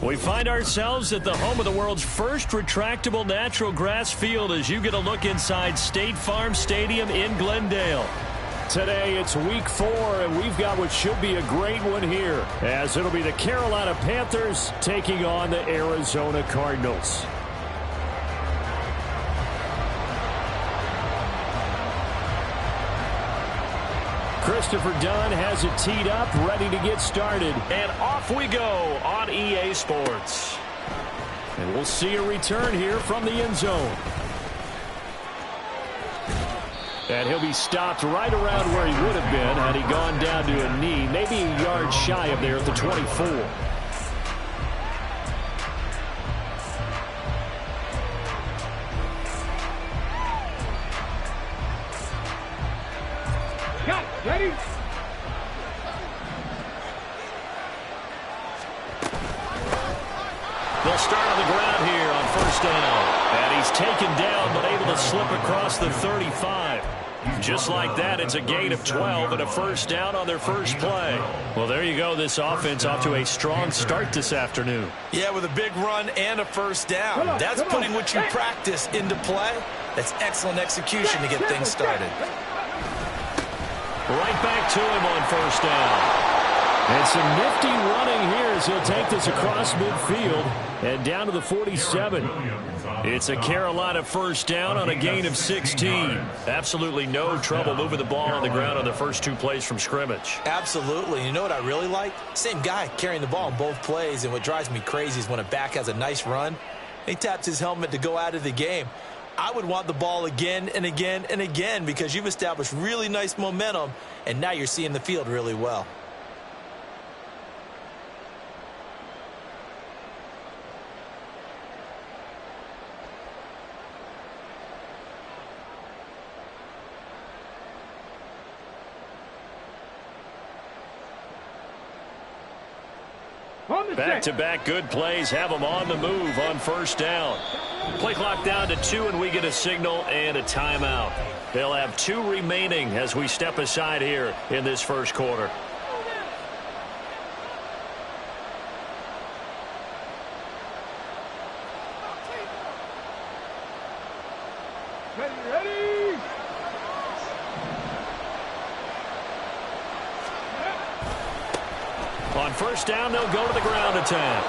We find ourselves at the home of the world's first retractable natural grass field as you get a look inside State Farm Stadium in Glendale. Today it's week 4, and we've got what should be a great one here, as it'll be the Carolina Panthers taking on the Arizona Cardinals. Christopher Dunn has it teed up, ready to get started. And off we go on EA Sports. And we'll see a return here from the end zone. And he'll be stopped right around where he would have been had he gone down to a knee, maybe a yard shy of there at the 24. Ready? They'll start on the ground here on first down. And he's taken down but able to slip across the 35. Just like that, it's a gain of 12 and a first down on their first play. Well, there you go. This offense off to a strong start this afternoon. Yeah, with a big run and a first down. That's putting what you practice into play. That's excellent execution to get things started. Right back to him on first down. And some nifty running here as he'll take this across midfield and down to the 47. It's a Carolina first down on a gain of 16. Absolutely no trouble moving the ball on the ground on the first 2 plays from scrimmage. Absolutely. You know what I really like? Same guy carrying the ball in both plays, and what drives me crazy is when a back has a nice run, he taps his helmet to go out of the game. I would want the ball again and again and again because you've established really nice momentum, and now you're seeing the field really well. Back-to-back good plays have them on the move on first down. Play clock down to 2, and we get a signal and a timeout. They'll have 2 remaining as we step aside here in this first quarter. Ready? On first down, they'll go to the ground attack.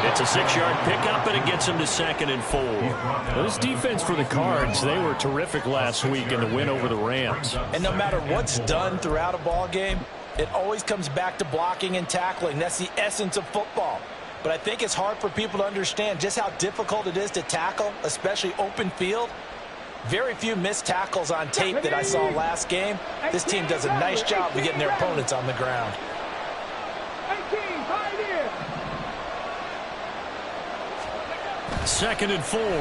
It's a 6-yard pickup, and it gets them to 2nd and 4. Well, this defense for the Cards, they were terrific last week in the win over the Rams. And no matter what's done throughout a ball game, it always comes back to blocking and tackling. That's the essence of football. But I think it's hard for people to understand just how difficult it is to tackle, especially open field. Very few missed tackles on tape that I saw last game. This team does a nice job of getting their opponents on the ground. 2nd and 4. Throwing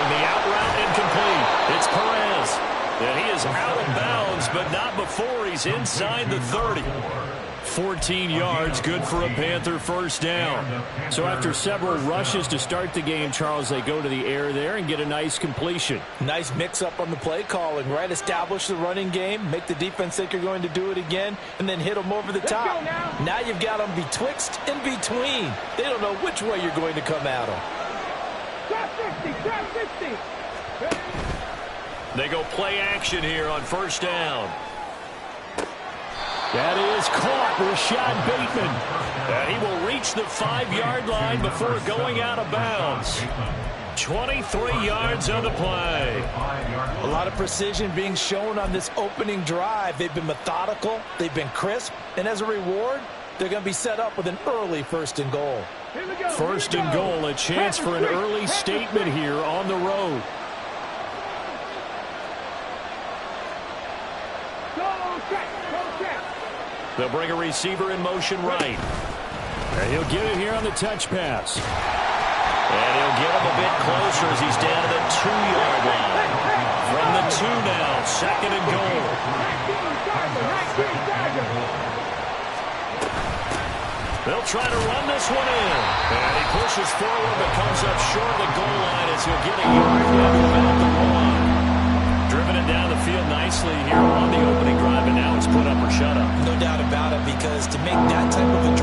the out route incomplete. It's Perez. And he is out of bounds, but not before he's inside the 30. 14 yards, good for a Panther first down. So after several rushes to start the game, Charles, they go to the air there and get a nice completion. Nice mix-up on the play calling, right? Establish the running game, make the defense think you're going to do it again, and then hit them over the top. Now you've got them betwixt and between. They don't know which way you're going to come at them. Trap 50. They go play action here on first down. That is caught, Rashad Bateman. And he will reach the 5-yard line before going out of bounds. 23 yards on the play. A lot of precision being shown on this opening drive. They've been methodical, they've been crisp, and as a reward, they're going to be set up with an early 1st and goal. First and goal, a chance for an early statement here on the road. They'll bring a receiver in motion right. And he'll get it here on the touch pass. And he'll get him a bit closer as he's down to the 2-yard line. From the 2 now, 2nd and goal. They'll try to run this one in. And he pushes forward but comes up short of the goal line as he'll get a yard down to about the 1. Driven it down the field nicely here on the opening drive, and now it's put up or shut up. No doubt about it, because to make that type of a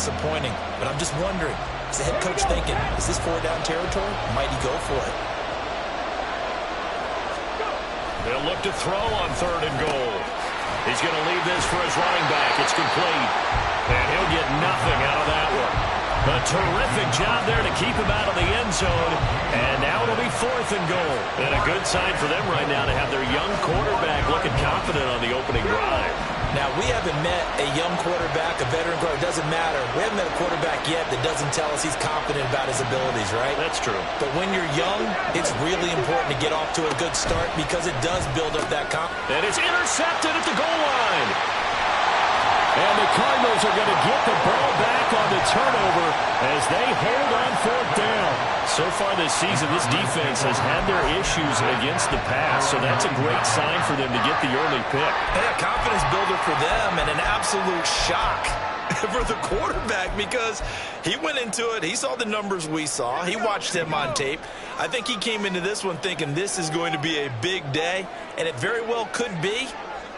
disappointing. But I'm just wondering, is the head coach thinking, is this 4-down territory? Might he go for it? They'll look to throw on 3rd and goal. He's going to leave this for his running back. It's complete. And he'll get nothing out of that one. A terrific job there to keep him out of the end zone. And now it'll be 4th and goal. And a good sign for them right now to have their young quarterback looking confident on the opening drive. Now, we haven't met a young quarterback, a veteran quarterback. It doesn't matter. We haven't met a quarterback yet that doesn't tell us he's confident about his abilities, right? That's true. But when you're young, it's really important to get off to a good start because it does build up that confidence. And it's intercepted at the goal line. And the Cardinals are going to get the ball back on the turnover as they hold on 4th down. So far this season, this defense has had their issues against the pass, so that's a great sign for them to get the early pick. Yeah, confidence builder for them and an absolute shock for the quarterback because he went into it. He saw the numbers we saw. He watched them on tape. I think he came into this one thinking this is going to be a big day, and it very well could be.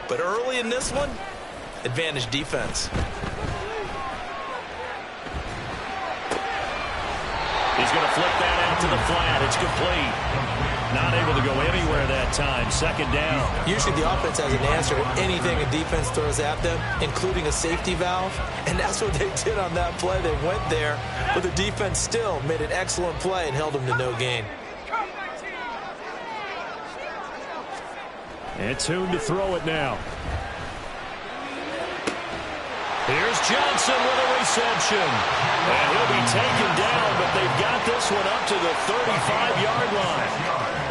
But early in this one, advantage defense. He's going to flip that out to the flat. It's complete. Not able to go anywhere that time. 2nd down. Usually the offense has an answer to anything a defense throws at them, including a safety valve. And that's what they did on that play. They went there, but the defense still made an excellent play and held them to no gain. And Tune to throw it now. Here's Johnson with a reception. And he'll be taken down, but they've got this one up to the 35-yard line.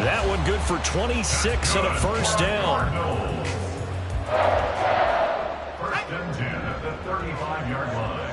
That one good for 26 and a 1st down. 1st and 10 at the 35-yard line.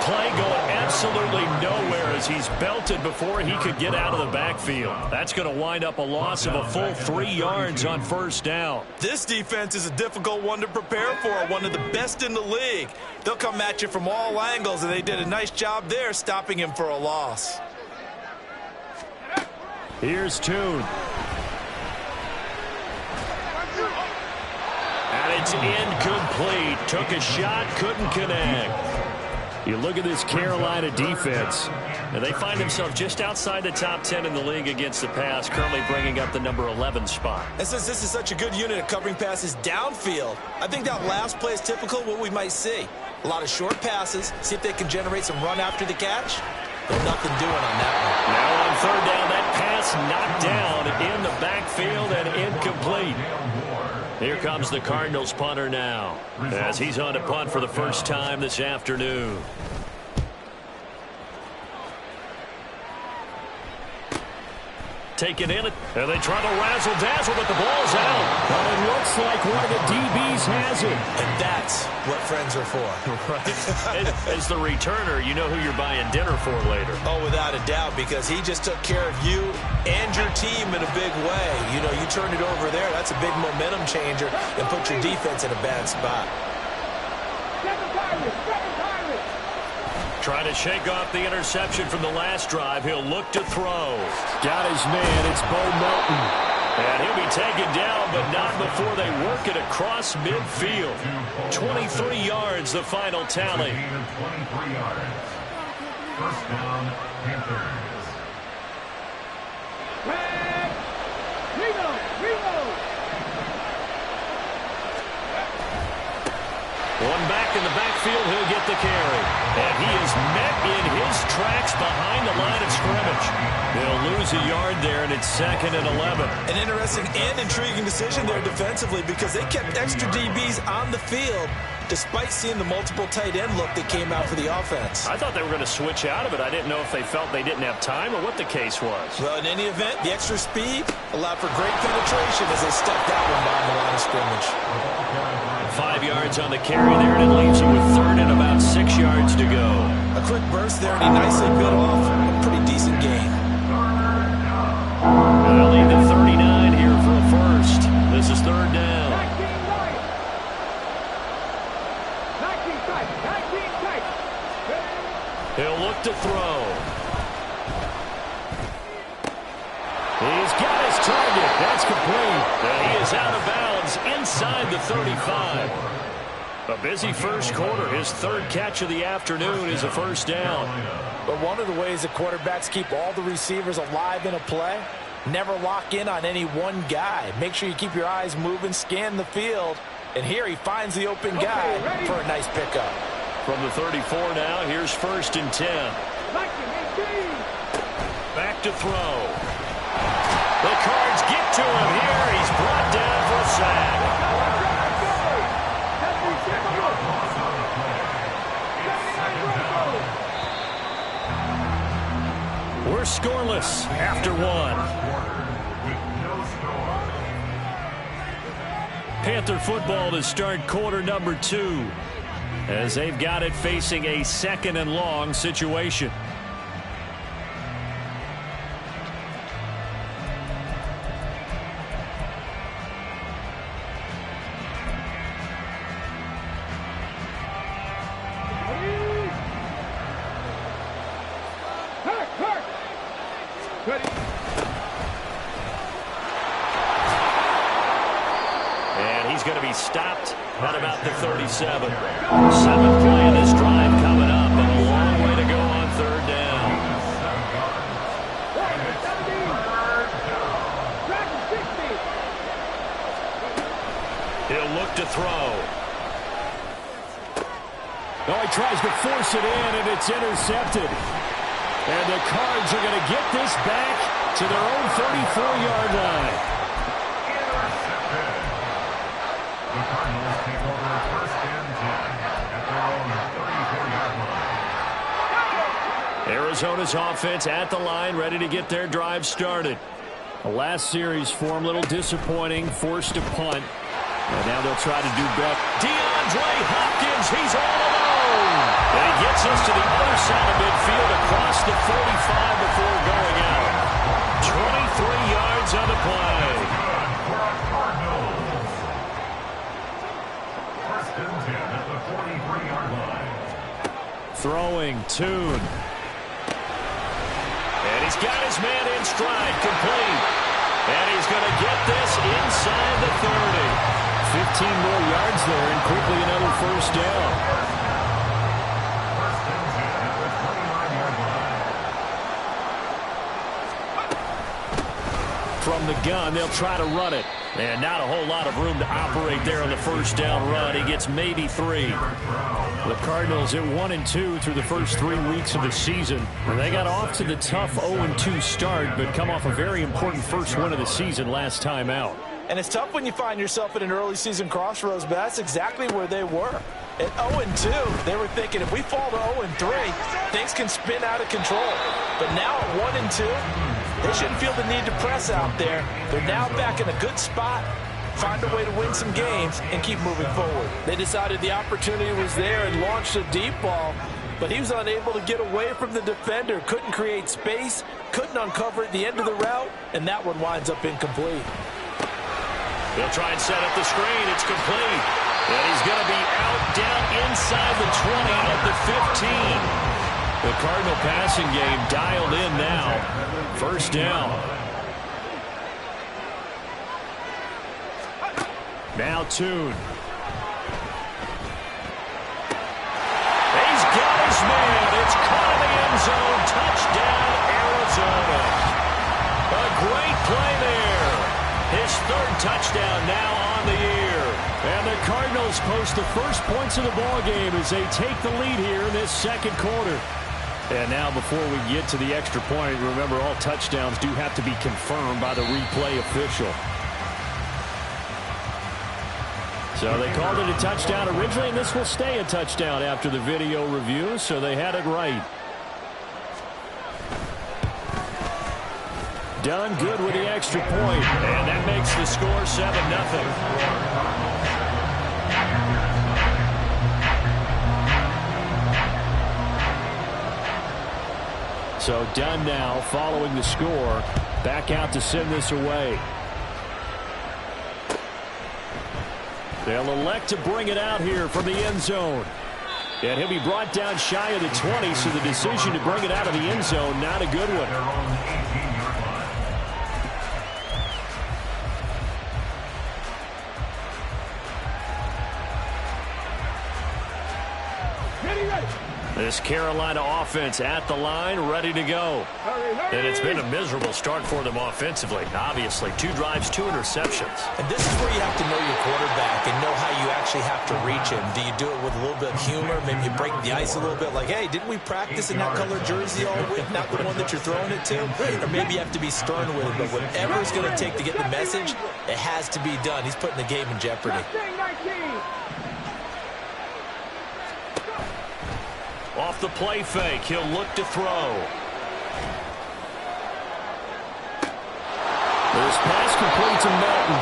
Play going absolutely nowhere as he's belted before he could get out of the backfield. That's going to wind up a loss of a full 3 yards on 1st down. This defense is a difficult one to prepare for, one of the best in the league. They'll come at you from all angles, and they did a nice job there stopping him for a loss. Here's Tune. And it's incomplete. Took a shot, couldn't connect. You look at this Carolina defense, and they find themselves just outside the top 10 in the league against the pass, currently bringing up the number 11 spot. And since this is such a good unit of covering passes downfield, I think that last play is typical of what we might see. A lot of short passes, see if they can generate some run after the catch. But nothing doing on that one. Now on 3rd down, that pass knocked down in the backfield and incomplete. Here comes the Cardinals punter now as he's on to punt for the first time this afternoon. Taken in it, and they try to razzle-dazzle, but the ball's out. But it looks like one of the DBs has it. And that's what friends are for. Right. As the returner, you know who you're buying dinner for later. Oh, without a doubt, because he just took care of you and your team in a big way. You know, you turned it over there. That's a big momentum changer and put your defense in a bad spot. Trying to shake off the interception from the last drive. He'll look to throw. Got his man. It's Bo Melton. And he'll be taken down, but not before they work it across midfield. 23 yards, the final tally. 23 yards. 1st down, Panthers. One back in the backfield, he'll get the carry. And he is met in his tracks behind the line of scrimmage. They'll lose a yard there, and it's 2nd and 11. An interesting and intriguing decision there defensively because they kept extra DBs on the field despite seeing the multiple tight end look that came out for the offense. I thought they were going to switch out of it. I didn't know if they felt they didn't have time or what the case was. Well, in any event, the extra speed allowed for great penetration as they stepped that one behind the line of scrimmage. 5 yards on the carry there, and it leaves you with 3rd and about 6 yards to go. A quick burst there, and he nicely bit off a pretty decent gain. They'll lead to 39 here for a first. This is 3rd down. He'll look to throw. He's got inside the 35. A busy first quarter. His third catch of the afternoon is a first down. But one of the ways that quarterbacks keep all the receivers alive in a play, never lock in on any one guy. Make sure you keep your eyes moving, scan the field. And here he finds the open guy for a nice pickup. From the 34 now, here's 1st and 10. Back to throw. The Cards get to him here. He's brought down for a sack. We're scoreless after one. Panther football to start quarter number 2 as they've got it facing a 2nd and long situation. Stopped at about the 37. 7th play of this drive coming up, and a long way to go on 3rd down. He'll look to throw. Oh, he tries to force it in, and it's intercepted. And the Cards are going to get this back to their own 34-yard line. Arizona's offense at the line, ready to get their drive started. The last series for him, a little disappointing, forced to punt. And now they'll try to do better. DeAndre Hopkins, he's all alone. And he gets us to the other side of midfield across the 45 before going out. 23 yards on the play. Throwing, Tune. And he's got his man in stride, complete. And he's going to get this inside the 30. 15 more yards there, and quickly another first down. From the gun, they'll try to run it. And not a whole lot of room to operate there on the first down run. He gets maybe 3. The Cardinals at 1-2 through the first 3 weeks of the season. And they got off to the tough 0-2 start, but come off a very important first win of the season last time out. And it's tough when you find yourself at an early season crossroads, but that's exactly where they were. At 0-2, they were thinking if we fall to 0-3, things can spin out of control. But now at 1-2, they shouldn't feel the need to press out there. They're now back in a good spot, find a way to win some games, and keep moving forward. They decided the opportunity was there and launched a deep ball, but he was unable to get away from the defender, couldn't create space, couldn't uncover at the end of the route, and that one winds up incomplete. They'll try and set up the screen. It's complete. And he's going to be out down inside the 20 at the 15. The Cardinal passing game dialed in now. First down. Now Tune. He's got his man. It's caught in the end zone. Touchdown, Arizona. A great play there. His 3rd touchdown now on the year. And the Cardinals post the first points of the ball game as they take the lead here in this 2nd quarter. And now before we get to the extra point, remember all touchdowns do have to be confirmed by the replay official. So they called it a touchdown originally, and this will stay a touchdown after the video review, so they had it right. Done good with the extra point. And that makes the score 7-0. So Dunn now following the score. Back out to send this away. They'll elect to bring it out here from the end zone. And he'll be brought down shy of the 20, so the decision to bring it out of the end zone, not a good one. This Carolina offense at the line, ready to go. And it's been a miserable start for them offensively. Obviously, 2 drives, 2 interceptions. And this is where you have to know your quarterback and know how you actually have to reach him. Do you do it with a little bit of humor? Maybe you break the ice a little bit like, hey, didn't we practice in that color jersey all week, not the one that you're throwing it to? Or maybe you have to be stern with it. But whatever it's going to take to get the message, it has to be done. He's putting the game in jeopardy. Off the play fake, he'll look to throw. This pass complete to Melton.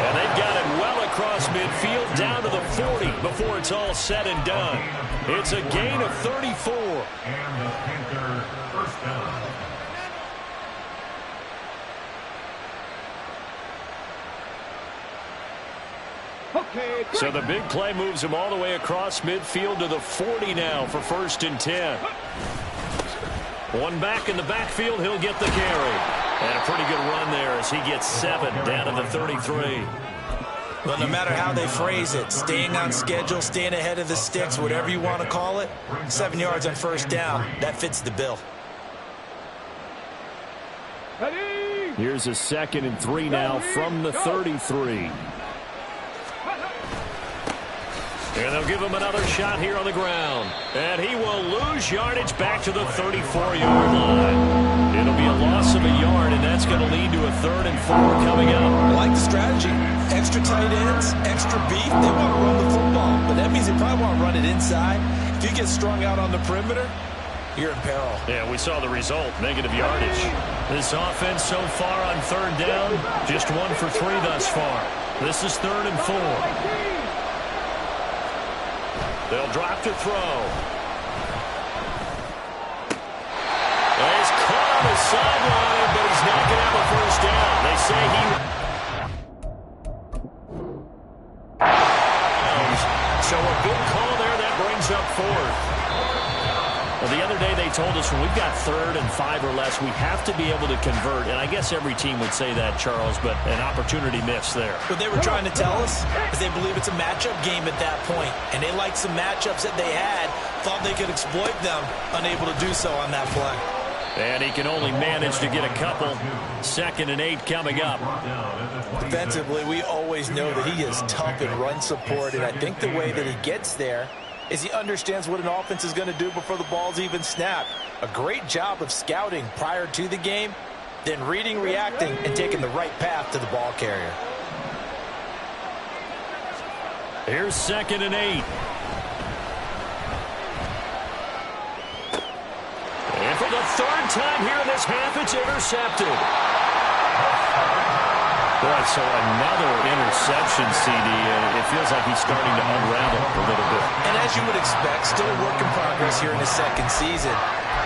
And they've got it well across midfield, down to the 40 before it's all said and done. It's a gain of 34. And the Panther first down. So the big play moves him all the way across midfield to the 40 now for 1st and 10. One back in the backfield, he'll get the carry. And a pretty good run there as he gets 7 down to the 33. Well, no matter how they phrase it, staying on schedule, staying ahead of the sticks, whatever you want to call it, 7 yards on 1st down, that fits the bill. Here's a 2nd and 3 now from the 33. And they'll give him another shot here on the ground. And he will lose yardage back to the 34-yard line. It'll be a loss of a yard, and that's going to lead to a 3rd and 4 coming up. I like the strategy. Extra tight ends, extra beef. They want to run the football, but that means they probably want to run it inside. If you get strung out on the perimeter, you're in peril. Yeah, we saw the result, negative yardage. This offense so far on 3rd down, just 1 for 3 thus far. This is 3rd and 4. They'll drop to throw. He's caught on the sideline, but he's not going to have a 1st down. They say he... So a good call there. That brings up 4th. Well, the other day they told us when we've got 3rd and 5 or less, we have to be able to convert. And I guess every team would say that, Charles, but an opportunity missed there. What they were trying to tell us is they believe it's a matchup game at that point. And they liked some matchups that they had, thought they could exploit them, unable to do so on that play. And he can only manage to get a couple. 2nd and 8 coming up. Defensively, we always know that he is tough in run support. And I think the way that he gets there is he understands what an offense is going to do before the ball's even snapped. A great job of scouting prior to the game, then reading, reacting, and taking the right path to the ball carrier. Here's 2nd and 8. And for the 3rd time here in this half, it's intercepted. Boy, so another interception, CD, and it feels like he's starting to unravel a little bit. And as you would expect, still a work in progress here in his 2nd season.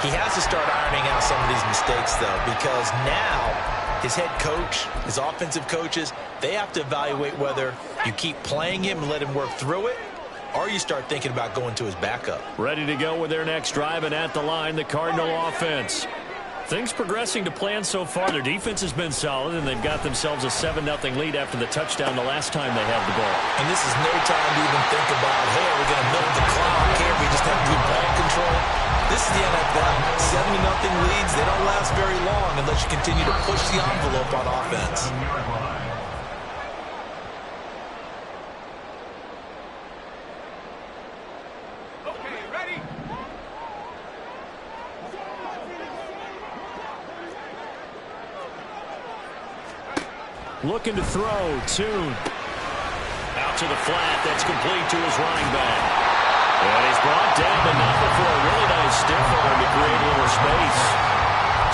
He has to start ironing out some of these mistakes, though, because now his head coach, his offensive coaches, they have to evaluate whether you keep playing him and let him work through it, or you start thinking about going to his backup. Ready to go with their next drive, and at the line, the Cardinal offense. Things progressing to plan so far. Their defense has been solid, and they've got themselves a 7-0 lead after the touchdown the last time they had the ball. And this is no time to even think about, hey, we're going to milk the clock. Can't we just have good ball control? This is the NFL. 7-0 leads, they don't last very long unless you continue to push the envelope on offense. Looking to throw. Tune. Out to the flat. That's complete to his running back. And he's brought down, but not before a really nice stiff arm to create a little space.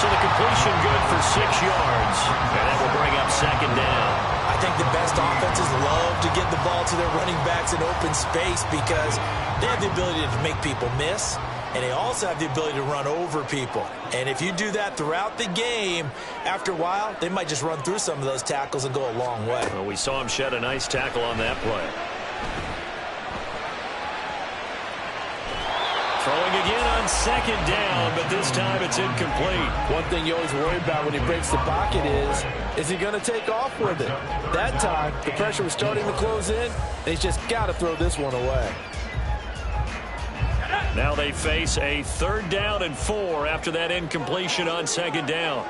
So the completion good for 6 yards. And that will bring up 2nd down. I think the best offenses love to get the ball to their running backs in open space because they have the ability to make people miss. And they also have the ability to run over people. And if you do that throughout the game, after a while, they might just run through some of those tackles and go a long way. Well, we saw him shed a nice tackle on that play. Throwing again on 2nd down, but this time it's incomplete. One thing you always worry about when he breaks the pocket is he going to take off with it? That time, the pressure was starting to close in. They just got to throw this one away. Now they face a 3rd down and 4 after that incompletion on 2nd down.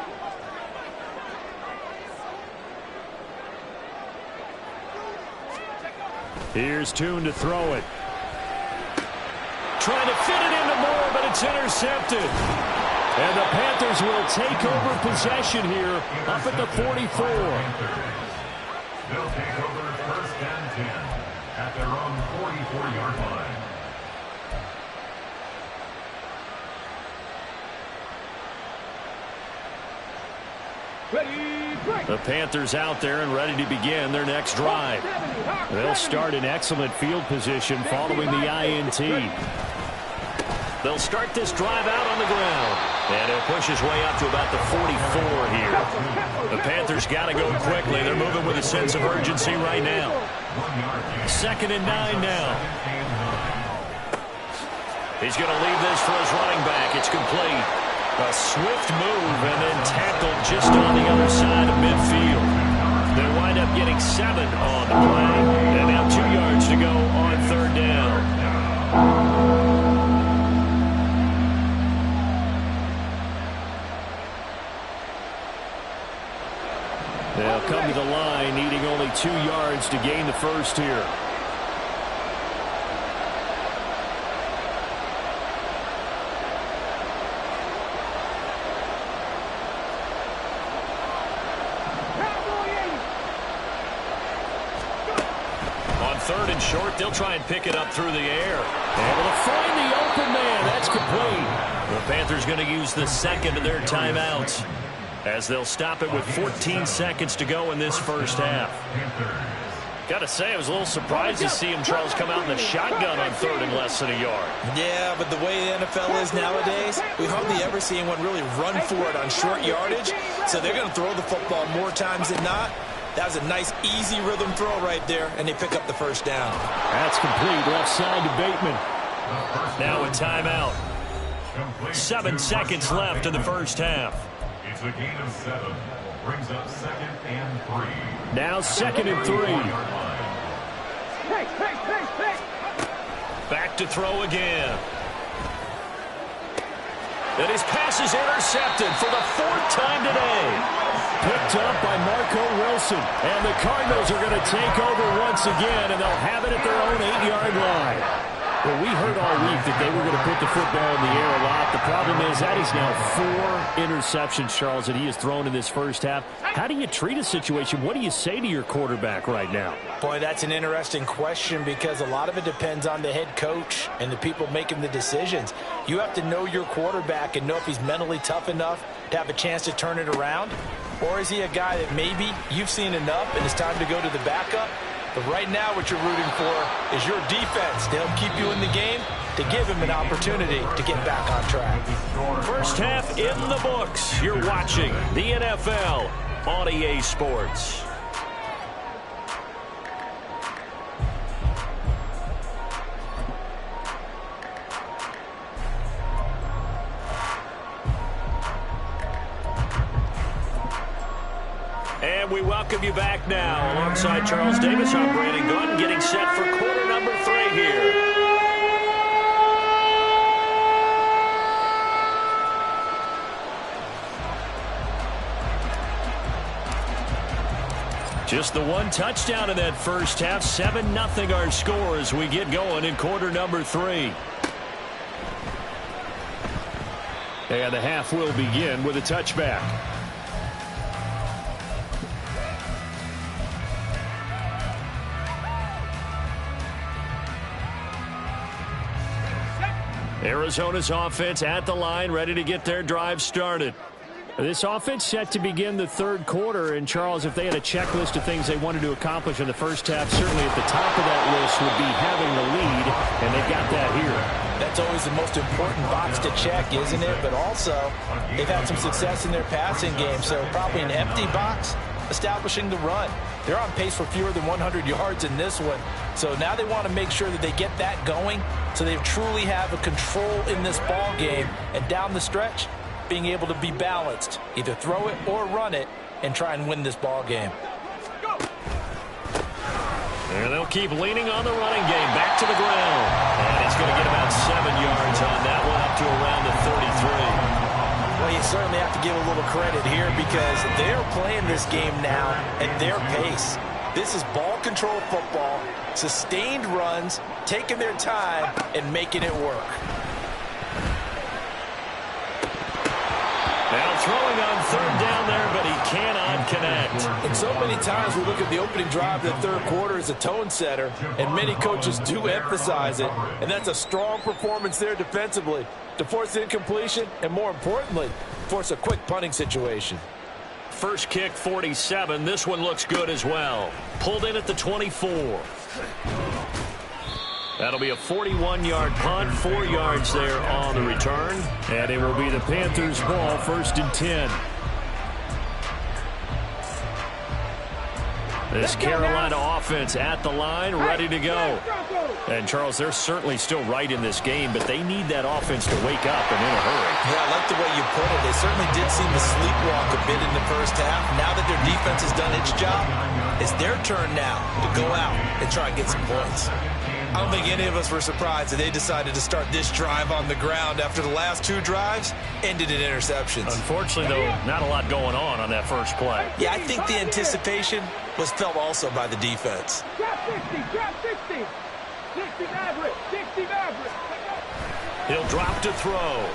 Here's Tune to throw it. Trying to fit it into Moore, but it's intercepted. And the Panthers will take over possession here up at the 44. They'll take over 1st and 10 at their own 44-yard line. The Panthers out there and ready to begin their next drive. They'll start in excellent field position following the INT. They'll start this drive out on the ground. And he'll push his way up to about the 44 here. The Panthers got to go quickly. They're moving with a sense of urgency right now. 2nd and 9 now. He's going to leave this for his running back. It's complete. A swift move and then tackled just on the other side of midfield. They'll wind up getting 7 on the play. And now 2 yards to go on 3rd down. They'll come to the line, needing only 2 yards to gain the first here. On 3rd and short, they'll try and pick it up through the air. Able to find the open man. That's complete. The Panthers going to use the 2nd of their timeouts, as they'll stop it with 14 seconds to go in this first half. Got to say, I was a little surprised to see him, Charles, come out in the shotgun on 3rd and less than a yard. Yeah, but the way the NFL is nowadays, we hardly ever see anyone really run for it on short yardage. So they're going to throw the football more times than not. That was a nice, easy rhythm throw right there, and they pick up the 1st down. That's complete. Left side to Bateman. Now a timeout. 7 seconds left in the first half. It's a gain of 7. Brings up 2nd and 3. Now 2nd and 3. Back to throw again. And his pass is intercepted for the 4th time today. Picked up by Marco Wilson. And the Cardinals are going to take over once again, and they'll have it at their own 8-yard line. Well, we heard all week that they were going to put the football in the air a lot. The problem is that is now 4 interceptions, Charles, that he has thrown in this first half. How do you treat a situation? What do you say to your quarterback right now? Boy, that's an interesting question, because a lot of it depends on the head coach and the people making the decisions. You have to know your quarterback and know if he's mentally tough enough to have a chance to turn it around. Or is he a guy that maybe you've seen enough and it's time to go to the backup? But right now what you're rooting for is your defense to help keep you in the game, to give him an opportunity to get back on track. First half in the books. You're watching the NFL on EA Sports. And we welcome you back now. Alongside Charles Davis, I'm Brandon Gunn, getting set for quarter number 3 here. Just the 1 touchdown in that first half. 7-0 our score as we get going in quarter number 3. And the half will begin with a touchback. Arizona's offense at the line, ready to get their drive started. This offense set to begin the 3rd quarter, and Charles, if they had a checklist of things they wanted to accomplish in the first half, certainly at the top of that list would be having the lead, and they've got that here. That's always the most important box to check, isn't it? But also, they've had some success in their passing game, so probably an empty box establishing the run. They're on pace for fewer than 100 yards in this one. So now they want to make sure that they get that going so they truly have a control in this ball game. And down the stretch, being able to be balanced. Either throw it or run it and try and win this ball game. And they'll keep leaning on the running game. Back to the ground. And he's going to get about 7 yards on that one, up to around the 33. Well, you certainly have to give a little credit here because they're playing this game now at their pace. This is ball control football, sustained runs, taking their time, and making it work. Now throwing on third down there, but he cannot connect. And so many times we look at the opening drive of the third quarter as a tone setter, and many coaches do emphasize it, and that's a strong performance there defensively to force incompletion and, more importantly, force a quick punting situation. First kick, 47. This one looks good as well. Pulled in at the 24. That'll be a 41-yard punt, 4 yards there on the return. And it will be the Panthers' ball, 1st and 10. This Carolina offense at the line, ready to go. And, Charles, they're certainly still right in this game, but they need that offense to wake up and in a hurry. Yeah, I like the way you put it. They certainly did seem to sleepwalk a bit in the first half. Now that their defense has done its job, it's their turn now to go out and try and get some points. I don't think any of us were surprised that they decided to start this drive on the ground after the last 2 drives ended in interceptions. Unfortunately, though, not a lot going on that first play. Yeah, I think the anticipation was felt also by the defense. Drop 60, drop 60. 60 Maverick, 60 Maverick. He'll drop to throw.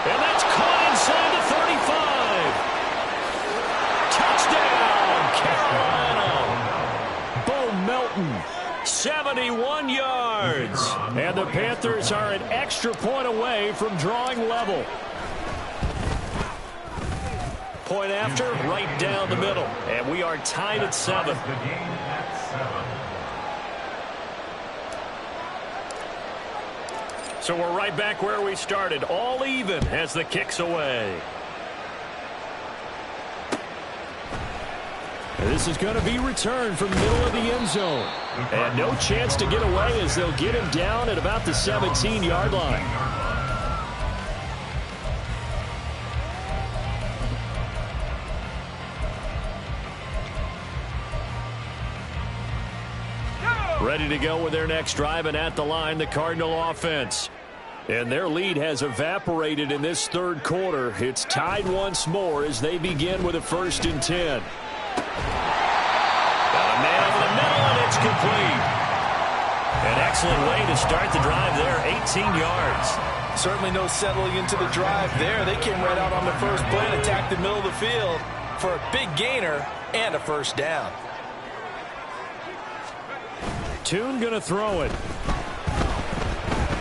And that's caught inside the 35. Touchdown, Carolina. Bo Melton, 71 yards. And the Panthers are an extra point away from drawing level. Point after, right down the middle. And we are tied at 7. So we're right back where we started. All even as the kick's away. This is going to be returned from the middle of the end zone. And no chance to get away as they'll get him down at about the 17-yard line. Ready to go with their next drive, and at the line, the Cardinal offense. And their lead has evaporated in this third quarter. It's tied once more as they begin with a 1st and 10. Got a man over the middle, and it's complete. An excellent way to start the drive there, 18 yards. Certainly no settling into the drive there. They came right out on the first play and attacked the middle of the field for a big gainer and a 1st down. Tune going to throw it.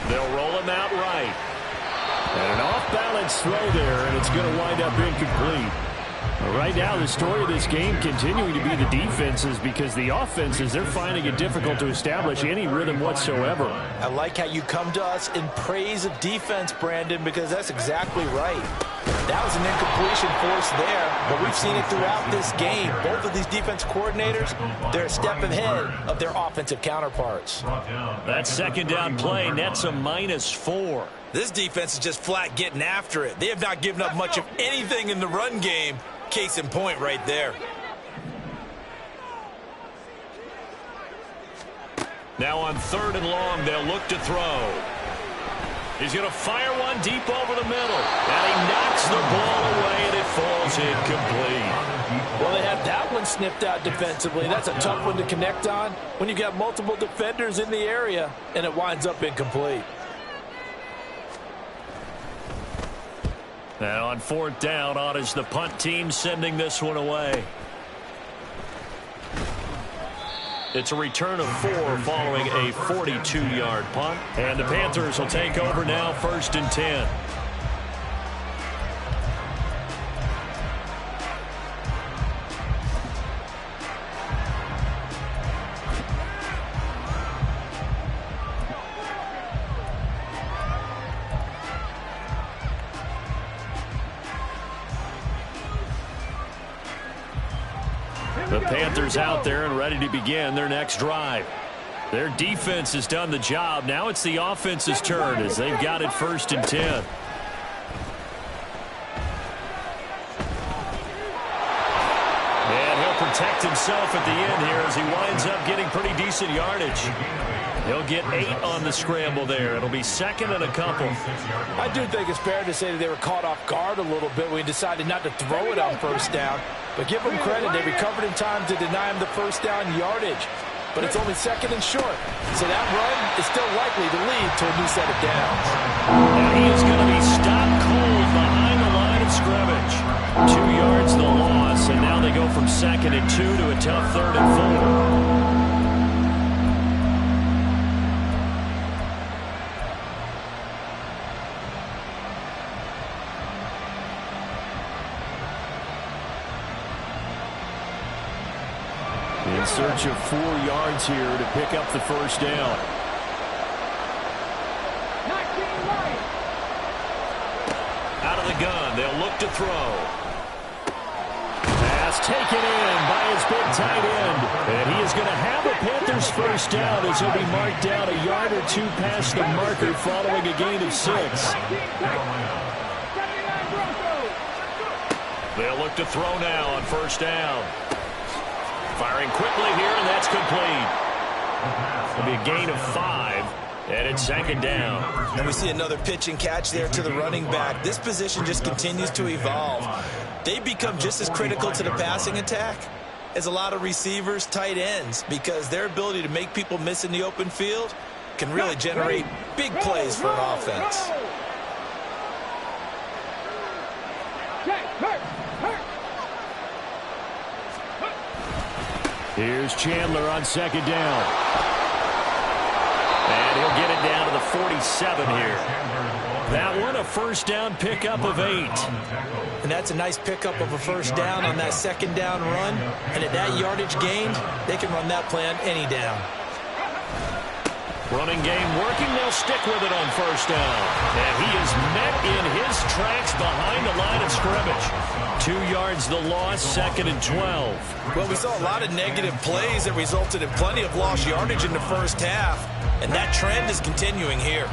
They'll roll him out right. And an off-balance throw there, and it's going to wind up incomplete. Right now, the story of this game continuing to be the defenses, because the offenses, they're finding it difficult to establish any rhythm whatsoever. I like how you come to us in praise of defense, Brandon, because that's exactly right. That was an incompletion force there, but we've seen it throughout this game. Both of these defense coordinators, they're a step ahead of their offensive counterparts. That 2nd down play nets a -4. This defense is just flat getting after it. They have not given up much of anything in the run game. Case in point right there. Now on 3rd and long, they'll look to throw. He's going to fire one deep over the middle. And he knocks the ball away, and it falls incomplete. Well, they had that one snipped out defensively. That's a tough one to connect on when you've got multiple defenders in the area, and it winds up incomplete. Now on 4th down, on is the punt team sending this one away. It's a return of 4 following a 42-yard punt. And the Panthers will take over now, 1st and 10. The Panthers out there and ready to begin their next drive. Their defense has done the job. Now it's the offense's turn as they've got it 1st and 10. And he'll protect himself at the end here as he winds up getting pretty decent yardage. He'll get 8 on the scramble there. It'll be second and a couple. I do think it's fair to say that they were caught off guard a little bit when he decided not to throw it on first down. But give them credit, they recovered in time to deny him the first down yardage. But it's only second and short. So that run is still likely to lead to a new set of downs. And he is going to be stopped cold behind the line of scrimmage. 2 yards the loss, and now they go from second and 2 to a tough third and 4. In search of 4 yards here to pick up the first down. Out of the gun, they'll look to throw. Pass taken in by his big tight end. And he is going to have a Panthers first down as he'll be marked down a yard or 2 past the marker following a gain of 6. They'll look to throw now on first down. Firing quickly here, and that's complete. It'll be a gain of 5, and it's second down. And we see another pitch and catch there to the running back. This position just continues to evolve. They become just as critical to the passing attack as a lot of receivers, tight ends, because their ability to make people miss in the open field can really generate big plays for an offense. Here's Chandler on second down. And he'll get it down to the 47 here. That one, a first down pickup of 8. And that's a nice pickup of a first down on that second down run. And at that yardage gained, they can run that play on any down. Running game working. They'll stick with it on first down. And he is met in his tracks behind the line of scrimmage. 2 yards the loss, second and 12. Well, we saw a lot of negative plays that resulted in plenty of lost yardage in the first half. And that trend is continuing here.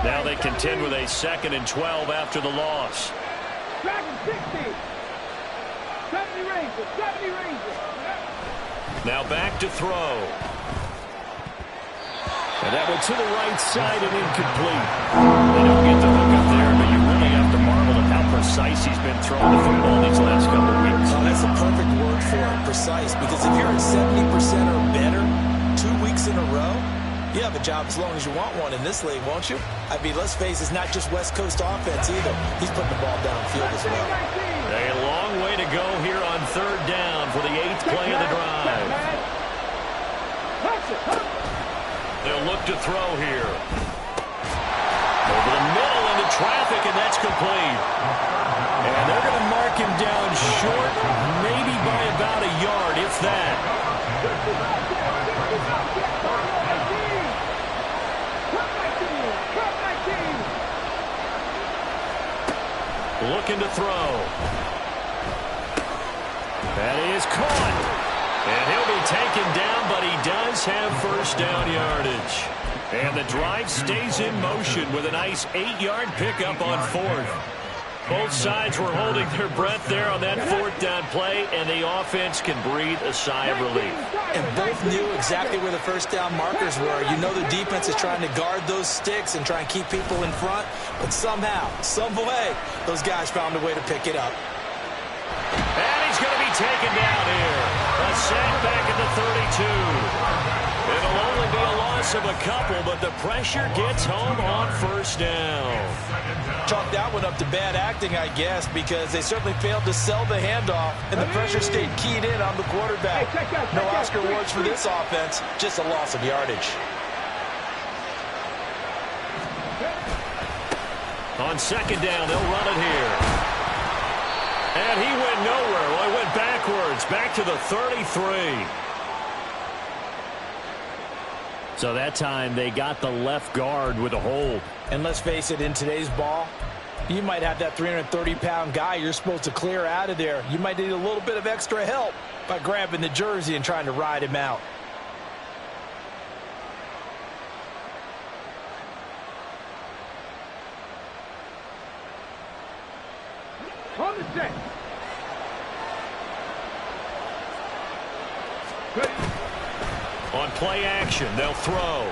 Now they contend with a second and 12 after the loss. 70 Rangers, 70 Rangers. Now back to throw. And that went to the right side and incomplete. They don't get the hook up there, but you really have to marvel at how precise he's been throwing the football these last couple of weeks. Oh, that's a perfect word for it, precise, because if you're at 70% or better 2 weeks in a row, you have a job as long as you want one in this league, won't you? I mean, let's face it, it's not just West Coast offense either. He's putting the ball downfield as well. A long way to go here on third down for the 8th play of the drive. They'll look to throw here. Over the middle into traffic, and that's complete. And they're going to mark him down short, maybe by about a yard, if that. Looking to throw. That is caught. And he'll be taken down, but he does have first down yardage. And the drive stays in motion with a nice 8-yard pickup on fourth. Both sides were holding their breath there on that fourth down play, and the offense can breathe a sigh of relief. And both knew exactly where the first down markers were. You know the defense is trying to guard those sticks and try and keep people in front, but somehow, some way, those guys found a way to pick it up. And he's going to be taken down here. A sack back at the 32. It'll only be a loss of a couple, but the pressure gets home on first down. Chalk that one up to bad acting, I guess, because they certainly failed to sell the handoff, and the pressure stayed keyed in on the quarterback. No Oscar awards for this offense, just a loss of yardage. On second down, they'll run it here. And he went nowhere. Well, he went backwards, back to the 33. So that time they got the left guard with a hold. And let's face it, in today's ball, you might have that 330-pound guy you're supposed to clear out of there. You might need a little bit of extra help by grabbing the jersey and trying to ride him out. On the set. On play action, they'll throw.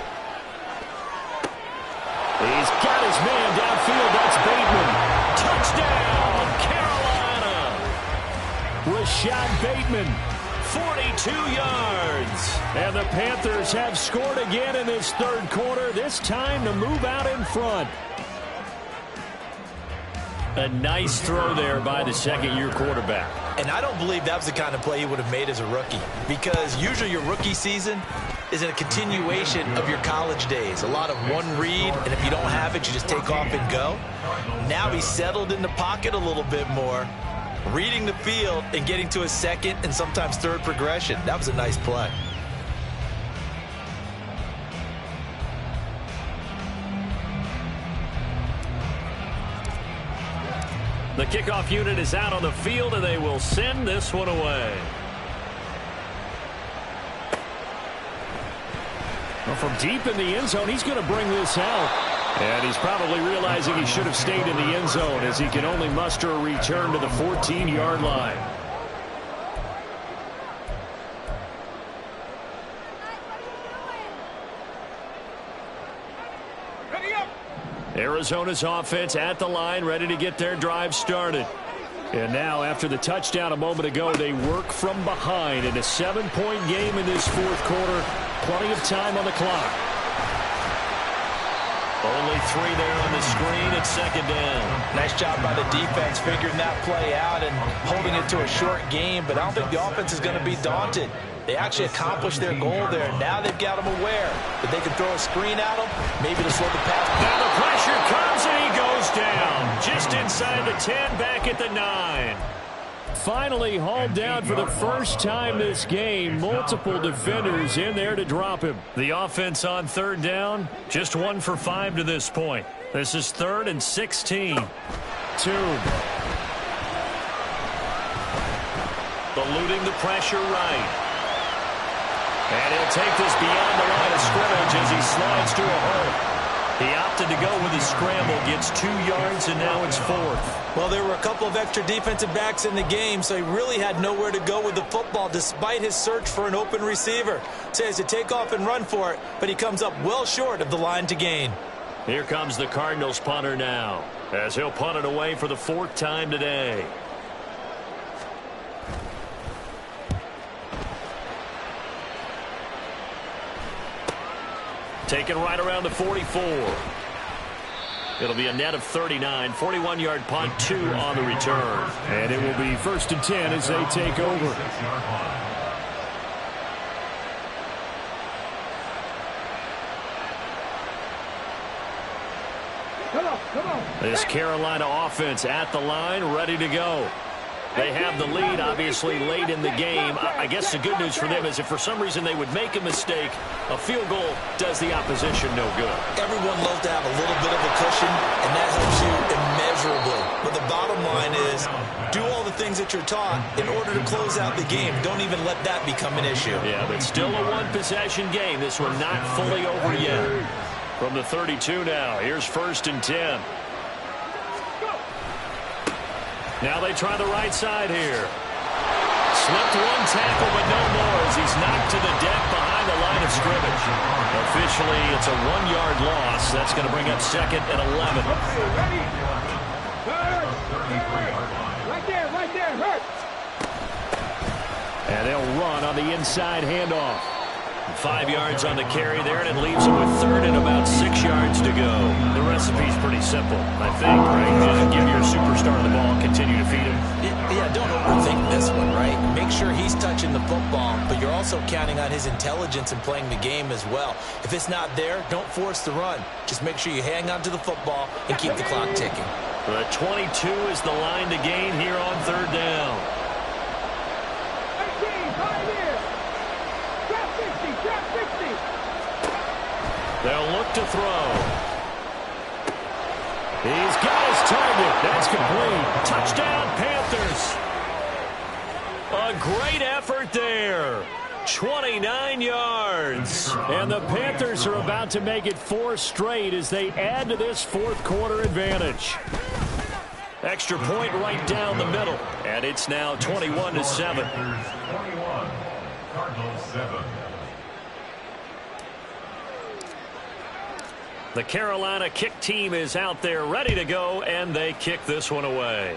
He's got his man downfield. That's Bateman. Touchdown, Carolina. Rashad Bateman, 42 yards. And the Panthers have scored again in this third quarter, this time to move out in front. A nice throw there by the second-year quarterback. And I don't believe that was the kind of play he would have made as a rookie, because usually your rookie season is a continuation of your college days. A lot of one read, and if you don't have it, you just take off and go. Now he's settled in the pocket a little bit more, reading the field and getting to his second and sometimes third progression. That was a nice play. The kickoff unit is out on the field, and they will send this one away. Well, from deep in the end zone, he's going to bring this out. And he's probably realizing he should have stayed in the end zone, as he can only muster a return to the 14-yard line. Arizona's offense at the line, ready to get their drive started. And now, after the touchdown a moment ago, they work from behind in a 7-point game in this fourth quarter. Plenty of time on the clock. Only 3 there on the screen at second down. Nice job by the defense figuring that play out and holding it to a short game, but I don't think the offense is going to be daunted. They actually accomplished their goal there. Now they've got them aware that they can throw a screen at them, maybe to slow the pass. Now the pressure comes, and he goes down. Just inside the 10, back at the 9. Finally hauled down for the first time this game. Multiple defenders in there to drop him. The offense on third down, just 1 for 5 to this point. This is 3rd and 16. Tomb. Eluding the pressure right. And he'll take this beyond the line of scrimmage as he slides to a hole. He opted to go with his scramble, gets 2 yards, and now it's 4th. Well, there were a couple of extra defensive backs in the game, so he really had nowhere to go with the football despite his search for an open receiver. So he has to take off and run for it, but he comes up well short of the line to gain. Here comes the Cardinals punter now, as he'll punt it away for the 4th time today. Taken right around the 44. It'll be a net of 39. 41-yard punt, 2 on the return. And it will be 1st and 10 as they take over. Come on. This Carolina offense at the line, ready to go. They have the lead, obviously, late in the game. I guess the good news for them is if for some reason they would make a mistake, a field goal does the opposition no good. Everyone loves to have a little bit of a cushion, and that helps you immeasurably. But the bottom line is, do all the things that you're taught in order to close out the game. Don't even let that become an issue. Yeah, but still a one-possession game. This one not fully over yet. From the 32 now, here's 1st and 10. Now they try the right side here. Slipped 1 tackle, but no more as he's knocked to the deck behind the line of scrimmage. Officially, it's a 1-yard loss. That's going to bring up 2nd and 11. Ready? Right there, hurt. And they'll run on the inside handoff. 5 yards on the carry there, and it leaves them with 3rd and about 6 yards to go. The recipe's pretty simple, I think, right? Give your superstar the ball, continue to feed him. Yeah, don't overthink this one, right? Make sure he's touching the football, but you're also counting on his intelligence in playing the game as well. If it's not there, don't force the run. Just make sure you hang on to the football and keep the clock ticking. The 22 is the line to gain here on 3rd down. 18, pioneer. Trap 60. They'll look to throw. He's got his target. That's complete. Touchdown, Panthers. A great effort there. 29 yards. And the Panthers are about to make it 4 straight as they add to this fourth quarter advantage. Extra point right down the middle. And it's now 21-7. Cardinals 7. The Carolina kick team is out there ready to go, and they kick this one away.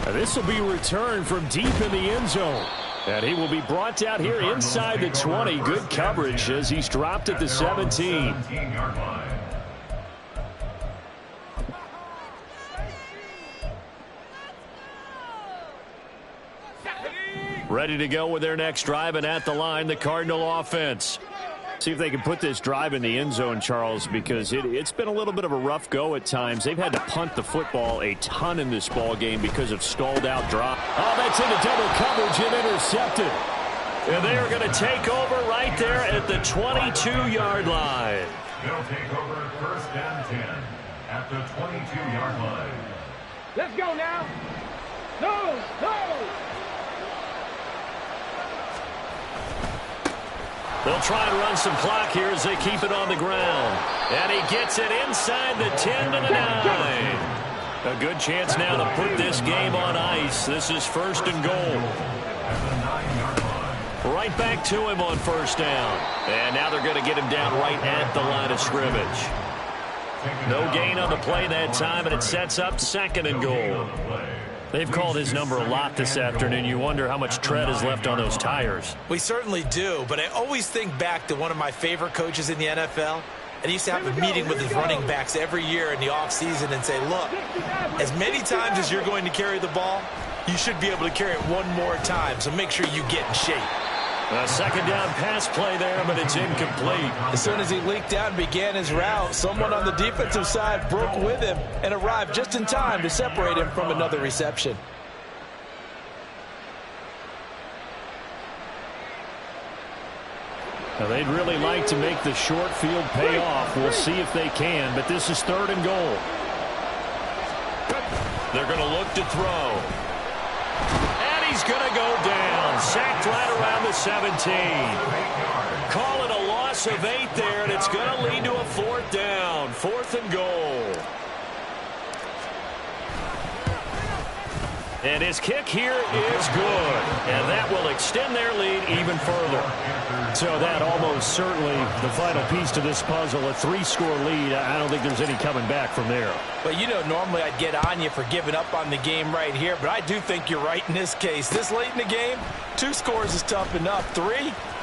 This will be returned from deep in the end zone. And he will be brought down here inside the 20. Good coverage as he's dropped at the 17. 17-yard line. Ready to go with their next drive, and at the line, the Cardinal offense. See if they can put this drive in the end zone, Charles, because it's been a little bit of a rough go at times. They've had to punt the football a ton in this ball game because of stalled out drop. Oh, that's into double coverage and intercepted. And they are going to take over right there at the 22-yard line. They'll take over first and 10 at the 22-yard line. Let's go now. No, no. They'll try and run some clock here as they keep it on the ground. And he gets it inside the 10 to the 9. A good chance now to put this game on ice. This is first and goal. Right back to him on first down. And now they're going to get him down right at the line of scrimmage. No gain on the play that time, and it sets up second and goal. They've called his number a lot this afternoon. You wonder how much tread is left on those tires. We certainly do, but I always think back to one of my favorite coaches in the NFL. And he used to have a meeting with his running backs every year in the offseason and say, look, as many times as you're going to carry the ball, you should be able to carry it one more time, so make sure you get in shape. A second down pass play there, but it's incomplete. As soon as he leaked out and began his route, someone on the defensive side broke with him and arrived just in time to separate him from another reception. Now, they'd really like to make the short field pay off. We'll see if they can, but this is third and goal. They're going to look to throw. And he's going to go down. Sacked right around the 17. Call it a loss of 8 there, and it's going to lead to a fourth down. Fourth and goal. And his kick here is good. And that will extend their lead even further. So that almost certainly the final piece to this puzzle, a 3-score lead. I don't think there's any coming back from there. Well, you know, normally I'd get on you for giving up on the game right here, but I do think you're right in this case. This late in the game, 2 scores is tough enough. 3,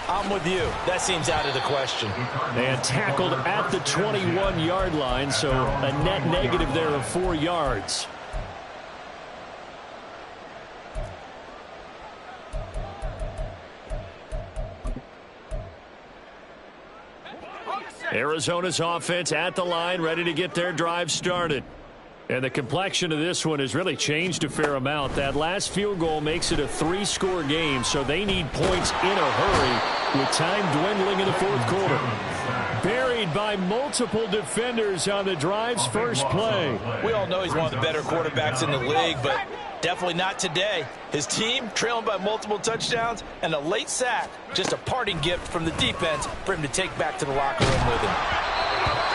I'm with you. That seems out of the question. And tackled at the 21-yard line, so a net negative there of 4 yards. Arizona's offense at the line, ready to get their drive started. And the complexion of this one has really changed a fair amount. That last field goal makes it a 3-score game, so they need points in a hurry with time dwindling in the fourth quarter. Buried by multiple defenders on the drive's first play. We all know he's one of the better quarterbacks in the league, but definitely not today. His team trailing by multiple touchdowns and a late sack. Just a parting gift from the defense for him to take back to the locker room with him.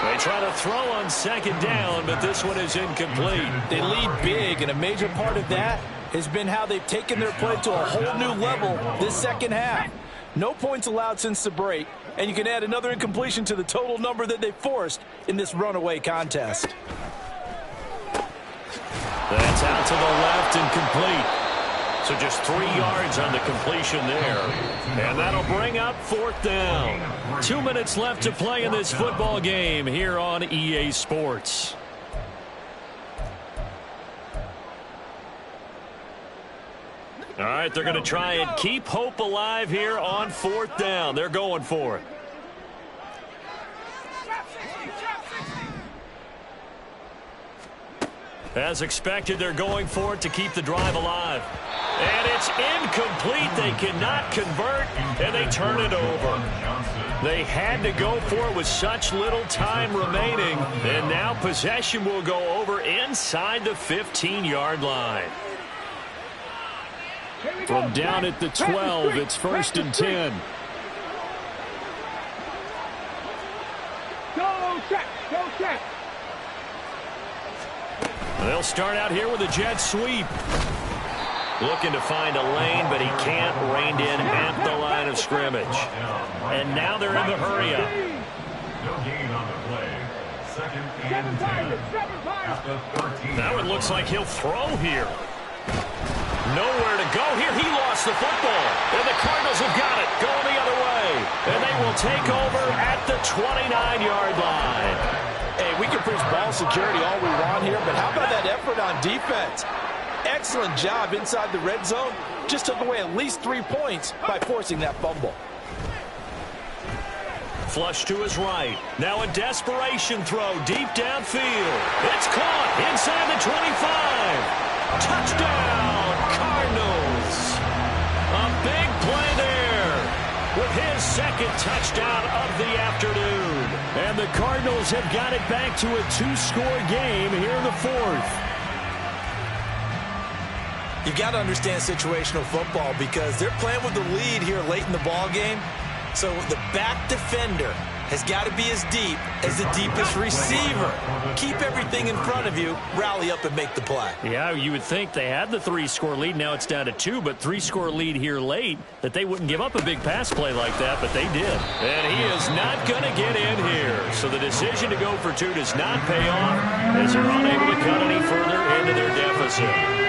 They try to throw on second down, but this one is incomplete. They lead big, and a major part of that has been how they've taken their play to a whole new level this second half. No points allowed since the break, and you can add another incompletion to the total number that they forced in this runaway contest. That's out to the left and complete. So just 3 yards on the completion there. And that'll bring up fourth down. 2 minutes left to play in this football game here on EA Sports. All right, they're going to try and keep hope alive here on fourth down. They're going for it. As expected, they're going for it to keep the drive alive. And it's incomplete. They cannot convert, and they turn it over. They had to go for it with such little time remaining, and now possession will go over inside the 15-yard line. From down at the 12, it's first and 10. Go check, go check. They'll start out here with a jet sweep. Looking to find a lane, but he can't. Reined in at the line of scrimmage. And now they're in the hurry-up. No gain on the play. Second and 10. At the 13. Now it looks like he'll throw here. Nowhere to go here. He lost the football. And the Cardinals have got it. Going the other way. And they will take over at the 29-yard line. Hey, we can preach ball security all we want here, but how about that effort on defense? Excellent job inside the red zone. Just took away at least 3 points by forcing that fumble. Flush to his right. Now a desperation throw deep downfield. It's caught inside the 25. Touchdown, Cardinals. A big play there with his second touchdown of the afternoon. And the Cardinals have got it back to a 2-score game here in the fourth. You've got to understand situational football because they're playing with the lead here late in the ball game. So the back defender has got to be as deep as the deepest receiver. Keep everything in front of you, rally up and make the play. Yeah, you would think they had the 3-score lead. Now it's down to 2, but 3-score lead here late, that they wouldn't give up a big pass play like that, but they did. And he is not going to get in here. So the decision to go for 2 does not pay off as they're unable to cut any further into their deficit.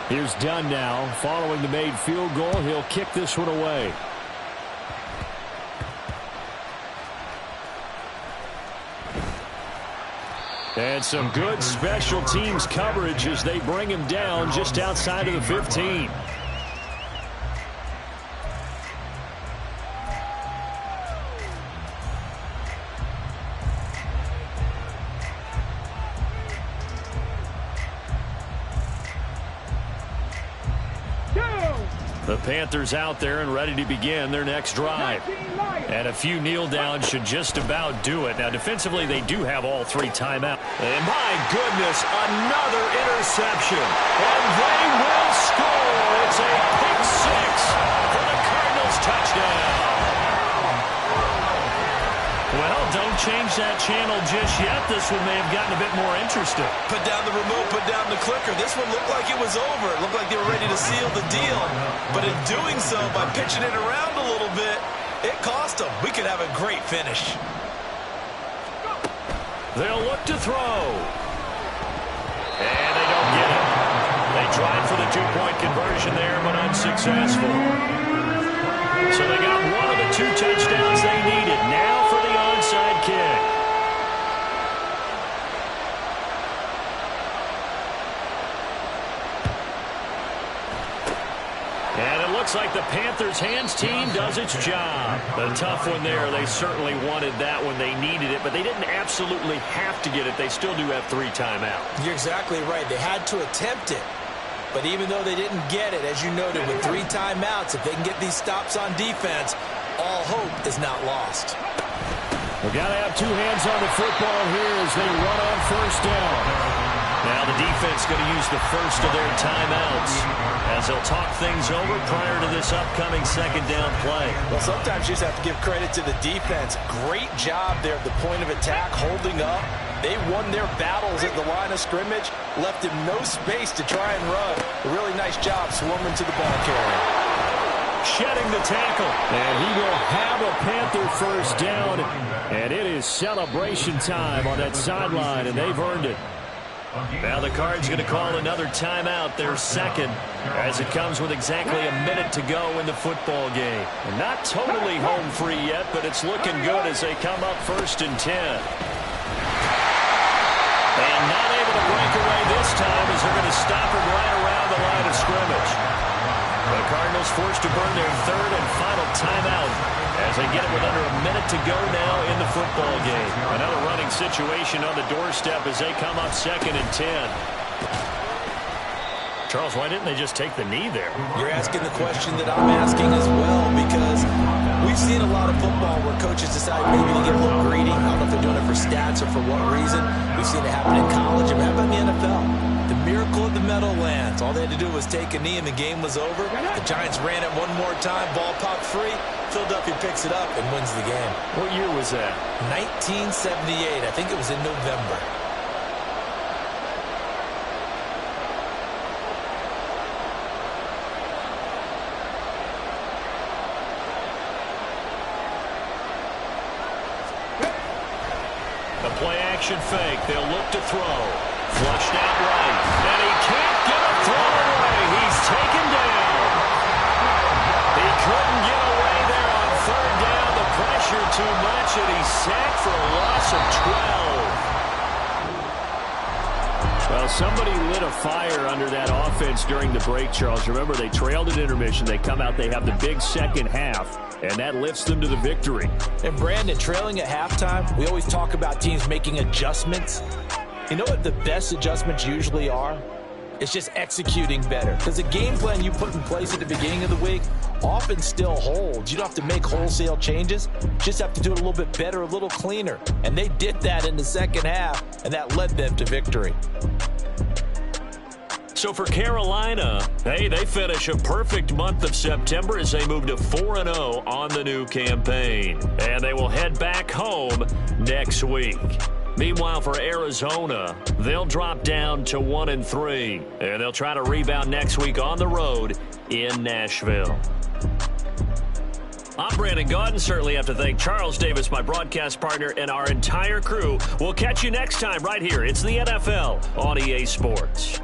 Here's Dunn now. Following the made field goal, he'll kick this one away. And some good special teams coverage as they bring him down just outside of the 15. The Panthers out there and ready to begin their next drive. And a few kneel downs should just about do it. Now, defensively, they do have all 3 timeouts. And my goodness, another interception. And they will score. It's a pick 6 for the Cardinals touchdown. Well, don't change that channel just yet. This one may have gotten a bit more interesting. Put down the remote, put down the clicker. This one looked like it was over. It looked like they were ready to seal the deal. But in doing so, by pitching it around a little bit, it cost them. We could have a great finish. They'll look to throw. And they don't get it. They tried for the 2-point conversion there, but unsuccessful. So they got one of the 2 touchdowns they needed. Now for the onside kick. And it looks like the Panthers' hands team does its job. A tough one there. They certainly wanted that when they needed it, but they didn't absolutely have to get it. They still do have 3 timeouts. You're exactly right. They had to attempt it. But even though they didn't get it, as you noted, with 3 timeouts, if they can get these stops on defense, all hope is not lost. We've got to have 2 hands on the football here as they run on first down. Now the defense going to use the first of their timeouts as they'll talk things over prior to this upcoming second down play. Well, sometimes you just have to give credit to the defense. Great job there at the point of attack, holding up. They won their battles at the line of scrimmage, left him no space to try and run. A really nice job swarming to the ball carrier. Shedding the tackle. And he will have a Panther first down. And it is celebration time on that sideline, and they've earned it. Now the Cards going to call another timeout, their second, as it comes with exactly a minute to go in the football game. And not totally home free yet, but it's looking good as they come up 1st and 10. And not able to break away this time as they're going to stop him right around the line of scrimmage. The Cardinals forced to burn their 3rd and final timeout as they get it with under a minute to go now in the football game. Another running situation on the doorstep as they come up 2nd and 10. Charles, why didn't they just take the knee there? You're asking the question that I'm asking as well, because we've seen a lot of football where coaches decide maybe to get a little greedy. I don't know if they're doing it for stats or for what reason. We've seen it happen in college and happen in the NFL. The miracle of the Meadowlands. All they had to do was take a knee and the game was over. The Giants ran it one more time. Ball popped free. Philadelphia picks it up and wins the game. What year was that? 1978. I think it was in November. The play-action fake. They'll look to throw. Flushed out right. And he can't get a throw away. He's taken down. He couldn't get away there on third down. The pressure too much, and he's sacked for a loss of 12. Well, somebody lit a fire under that offense during the break, Charles. Remember, they trailed at intermission. They come out, they have the big second half, and that lifts them to the victory. And Brandon, trailing at halftime, we always talk about teams making adjustments. You know what the best adjustments usually are? It's just executing better. Because the game plan you put in place at the beginning of the week often still holds. You don't have to make wholesale changes. You just have to do it a little bit better, a little cleaner. And they did that in the second half, and that led them to victory. So for Carolina, hey, they finish a perfect month of September as they move to 4-0 on the new campaign. And they will head back home next week. Meanwhile, for Arizona, they'll drop down to 1-3. And they'll try to rebound next week on the road in Nashville. I'm Brandon Gaudin. Certainly have to thank Charles Davis, my broadcast partner, and our entire crew. We'll catch you next time right here. It's the NFL on EA Sports.